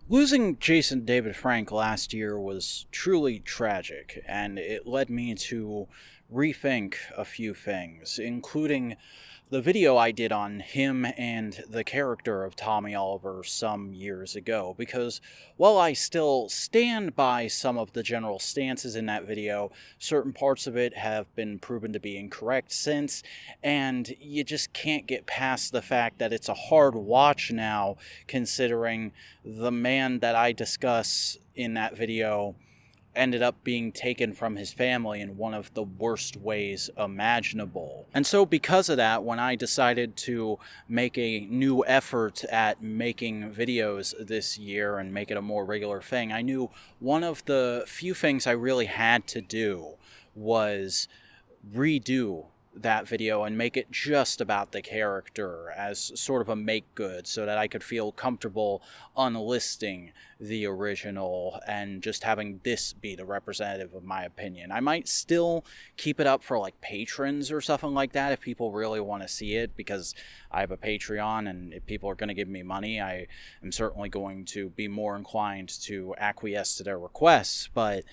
Losing Jason David Frank last year was truly tragic, and it led me to rethink a few things, including the video I did on him and the character of Tommy Oliver some years ago, because while I still stand by some of the general stances in that video, certain parts of it have been proven to be incorrect since, and you just can't get past the fact that it's a hard watch now, considering the man that I discuss in that video ended up being taken from his family in one of the worst ways imaginable. And so because of that, when I decided to make a new effort at making videos this year and make it a more regular thing, I knew one of the few things I really had to do was redo that video and make it just about the character as sort of a make good, so that I could feel comfortable unlisting the original and just having this be the representative of my opinion. I might still keep it up for like patrons or something like that if people really want to see it, because I have a Patreon, and if people are going to give me money, I am certainly going to be more inclined to acquiesce to their requests. But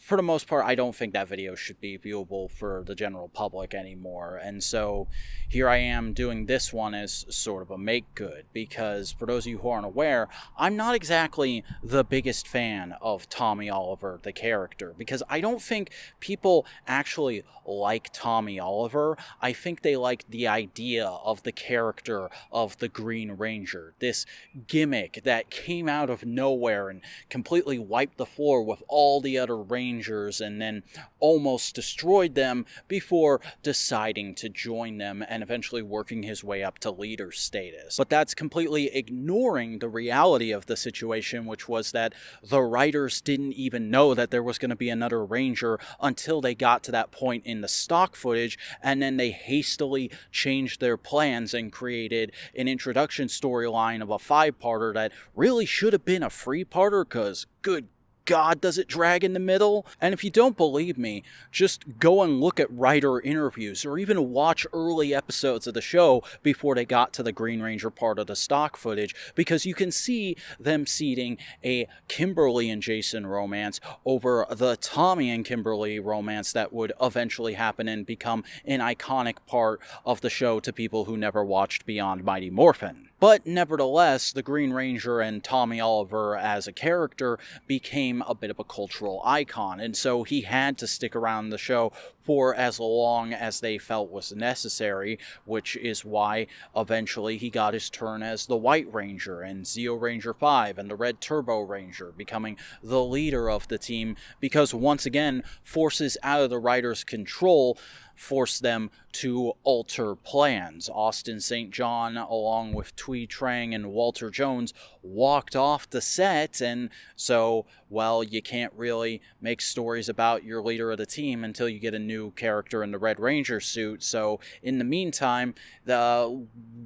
for the most part, I don't think that video should be viewable for the general public anymore. And so here I am doing this one as sort of a make good, because for those of you who aren't aware, I'm not exactly the biggest fan of Tommy Oliver, the character, because I don't think people actually like Tommy Oliver. I think they like the idea of the character of the Green Ranger, this gimmick that came out of nowhere and completely wiped the floor with all the other Rangers, and then almost destroyed them before deciding to join them and eventually working his way up to leader status. But that's completely ignoring the reality of the situation, which was that the writers didn't even know that there was going to be another Ranger until they got to that point in the stock footage, and then they hastily changed their plans and created an introduction storyline of a 5-parter that really should have been a 3-parter, because good God, does it drag in the middle? And if you don't believe me, just go and look at writer interviews, or even watch early episodes of the show before they got to the Green Ranger part of the stock footage, because you can see them seeding a Kimberly and Jason romance over the Tommy and Kimberly romance that would eventually happen and become an iconic part of the show to people who never watched Beyond Mighty Morphin. But nevertheless, the Green Ranger and Tommy Oliver as a character became a bit of a cultural icon, and so he had to stick around the show for as long as they felt was necessary, which is why eventually he got his turn as the White Ranger and Zeo Ranger 5 and the Red Turbo Ranger, becoming the leader of the team, because once again, forces out of the writer's control forced them to alter plans. Austin St. John, along with Twee Trang and Walter Jones, walked off the set, and so, well, you can't really make stories about your leader of the team until you get a new character in the Red Ranger suit. So in the meantime,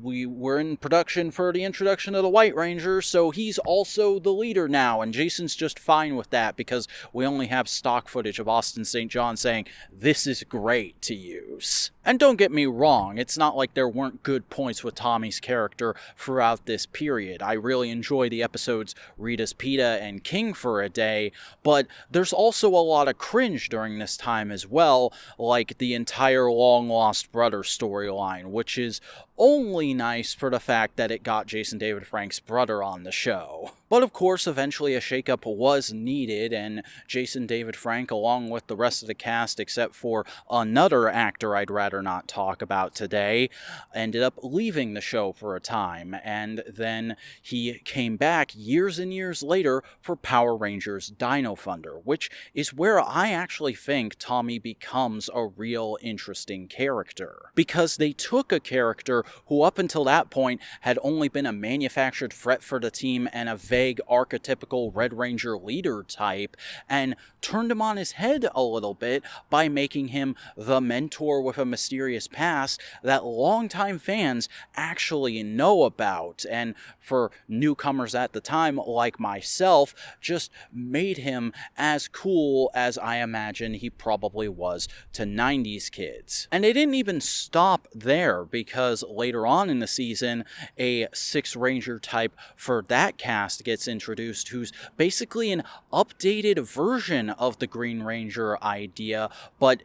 we were in production for the introduction of the White Ranger, so he's also the leader now, and Jason's just fine with that, because we only have stock footage of Austin St. John saying, "This is great to use." And don't get me wrong, it's not like there weren't good points with Tommy's character throughout this period. I really enjoy the episodes Rita's Pita and King for a Day, but there's also a lot of cringe during this time as well, like the entire Long Lost Brother storyline, which is only nice for the fact that it got Jason David Frank's brother on the show. But of course, eventually a shakeup was needed, and Jason David Frank, along with the rest of the cast except for another actor I'd rather not talk about today, ended up leaving the show for a time, and then he came back years and years later for Power Rangers Dino Thunder, which is where I actually think Tommy becomes a real interesting character, because they took a character who up until that point had only been a manufactured threat for the team and a vague, archetypical Red Ranger leader type, and turned him on his head a little bit by making him the mentor with a mysterious past that longtime fans actually know about, and for newcomers at the time like myself, just made him as cool as I imagine he probably was to 90s kids. And they didn't even stop there, because later on in the season, a Sixth Ranger type for that cast gets introduced, who's basically an updated version of the Green Ranger idea, but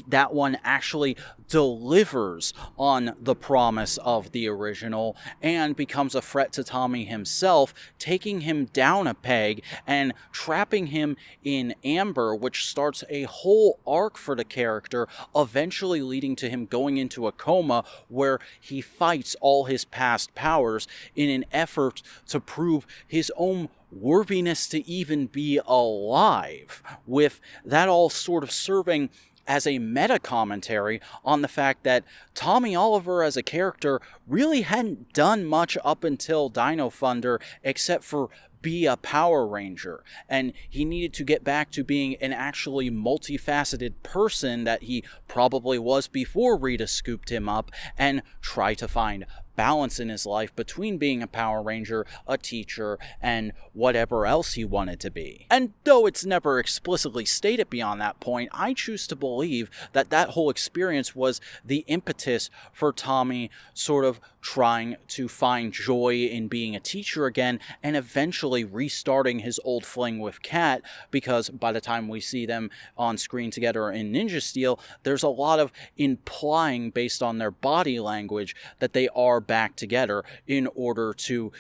that one actually delivers on the promise of the original and becomes a threat to Tommy himself, taking him down a peg and trapping him in amber, which starts a whole arc for the character, eventually leading to him going into a coma where he fights all his past powers in an effort to prove his own worthiness to even be alive, with that all sort of serving as a meta-commentary on the fact that Tommy Oliver as a character really hadn't done much up until Dino Thunder except for be a Power Ranger, and he needed to get back to being an actually multifaceted person that he probably was before Rita scooped him up, and try to find balance in his life between being a Power Ranger, a teacher, and whatever else he wanted to be. And though it's never explicitly stated beyond that point, I choose to believe that that whole experience was the impetus for Tommy sort of trying to find joy in being a teacher again, and eventually restarting his old fling with Kat, because by the time we see them on screen together in Ninja Steel, there's a lot of implying based on their body language that they are back together in order to,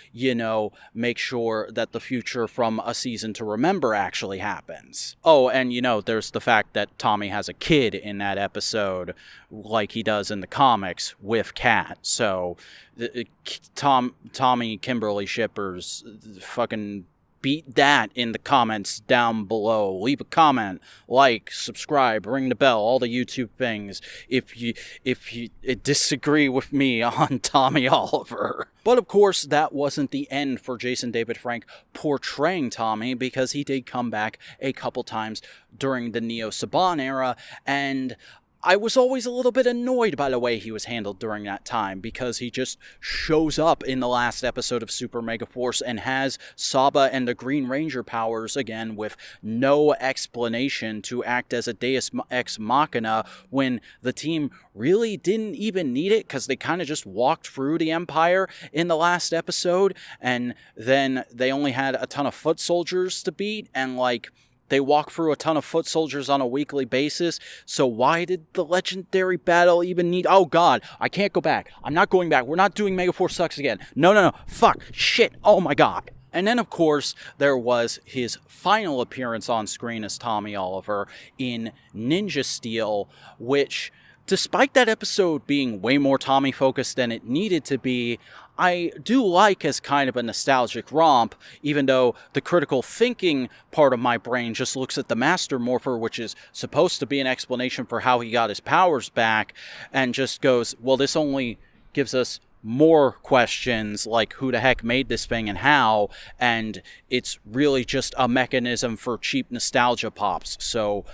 make sure that the future from A Season to Remember actually happens. Oh, and there's the fact that Tommy has a kid in that episode, like he does in the comics with Kat. So Tommy Kimberly shippers, fucking beat that in the comments down below. Leave a comment, like, subscribe, ring the bell, all the YouTube things if you disagree with me on Tommy Oliver. But of course, that wasn't the end for Jason David Frank portraying Tommy, because he did come back a couple times during the Neo Saban era, and I was always a little bit annoyed by the way he was handled during that time, because he just shows up in the last episode of Super Mega Force and has Saba and the Green Ranger powers again with no explanation to act as a Deus Ex Machina when the team really didn't even need it, because they kind of just walked through the Empire in the last episode, and then they only had a ton of foot soldiers to beat, and they walk through a ton of foot soldiers on a weekly basis, so why did the legendary battle even need... Oh god, I can't go back. I'm not going back. We're not doing Megaforce Sucks again. No. Fuck. Shit. Oh my god. And then, of course, there was his final appearance on screen as Tommy Oliver in Ninja Steel, which, despite that episode being way more Tommy-focused than it needed to be, I do like as kind of a nostalgic romp, even though the critical thinking part of my brain just looks at the Master Morpher, which is supposed to be an explanation for how he got his powers back, and just goes, well, this only gives us more questions like who the heck made this thing and how, and it's really just a mechanism for cheap nostalgia pops, so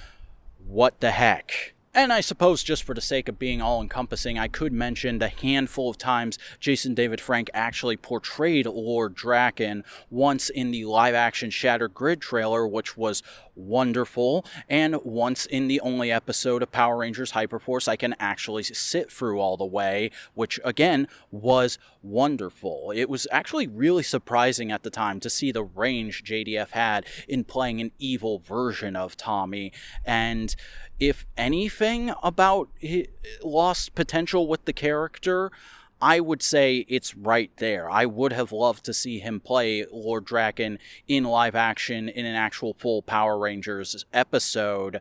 what the heck? And I suppose just for the sake of being all-encompassing, I could mention the handful of times Jason David Frank actually portrayed Lord Draken, once in the live-action Shattered Grid trailer, which was wonderful, and once in the only episode of Power Rangers Hyperforce I can actually sit through all the way, which, again, was wonderful. It was actually really surprising at the time to see the range JDF had in playing an evil version of Tommy, and if anything about lost potential with the character, I would say it's right there. I would have loved to see him play Lord Draken in live action in an actual full Power Rangers episode,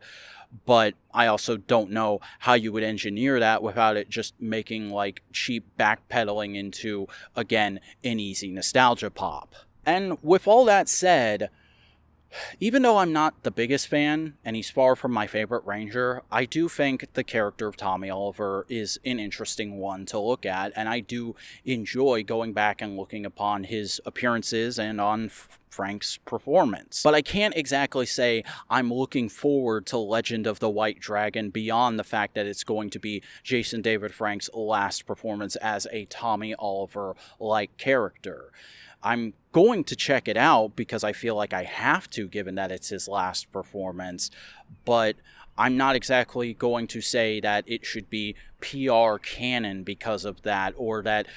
but I also don't know how you would engineer that without it just making cheap backpedaling into, again, an easy nostalgia pop. And with all that said, Even though I'm not the biggest fan, and he's far from my favorite Ranger, I do think the character of Tommy Oliver is an interesting one to look at, and I do enjoy going back and looking upon his appearances and on Frank's performance. But I can't exactly say I'm looking forward to Legend of the White Dragon beyond the fact that it's going to be Jason David Frank's last performance as a Tommy Oliver-like character. I'm going to check it out because I feel like I have to, given that it's his last performance, but I'm not exactly going to say that it should be PR canon because of that, or that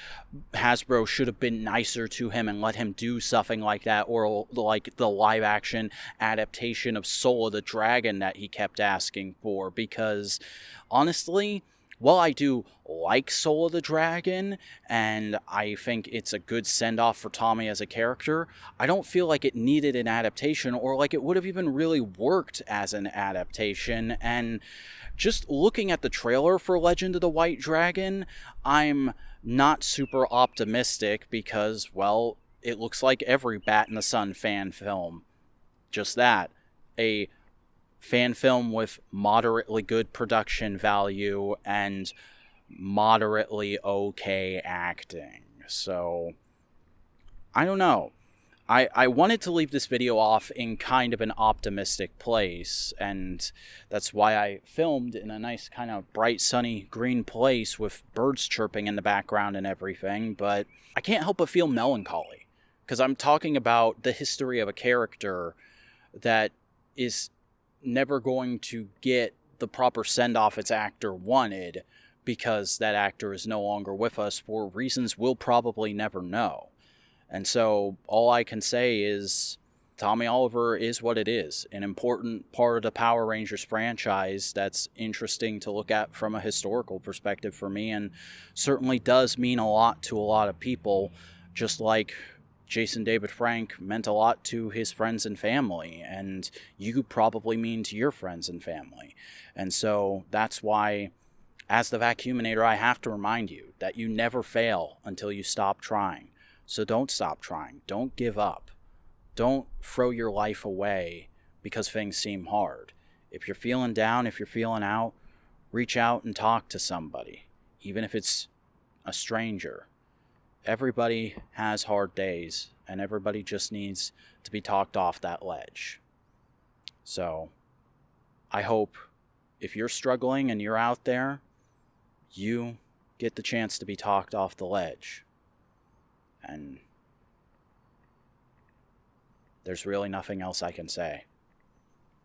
Hasbro should have been nicer to him and let him do something like that, or like the live-action adaptation of Soul of the Dragon that he kept asking for, because honestly, while I do like Soul of the Dragon, and I think it's a good send-off for Tommy as a character, I don't feel like it needed an adaptation, or like it would have even really worked as an adaptation. And just looking at the trailer for Legend of the White Dragon, I'm not super optimistic because, well, it looks like every Bat in the Sun fan film. Just that. A fan film with moderately good production value and moderately okay acting. So, I don't know. I wanted to leave this video off in kind of an optimistic place, and that's why I filmed in a nice kind of bright, sunny, green place with birds chirping in the background and everything, but I can't help but feel melancholy, because I'm talking about the history of a character that is never going to get the proper send-off its actor wanted because that actor is no longer with us for reasons we'll probably never know. And so all I can say is Tommy Oliver is what it is, an important part of the Power Rangers franchise that's interesting to look at from a historical perspective for me, and certainly does mean a lot to a lot of people, just like Jason David Frank meant a lot to his friends and family, and you probably mean to your friends and family. And so that's why, as the Vacuuminator, I have to remind you that you never fail until you stop trying. So don't stop trying. Don't give up. Don't throw your life away because things seem hard. If you're feeling down, if you're feeling out, reach out and talk to somebody, even if it's a stranger. Everybody has hard days, and everybody just needs to be talked off that ledge. So, I hope if you're struggling and you're out there, you get the chance to be talked off the ledge. And there's really nothing else I can say.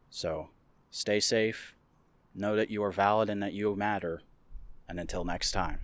So, stay safe, know that you are valid and that you matter, and until next time.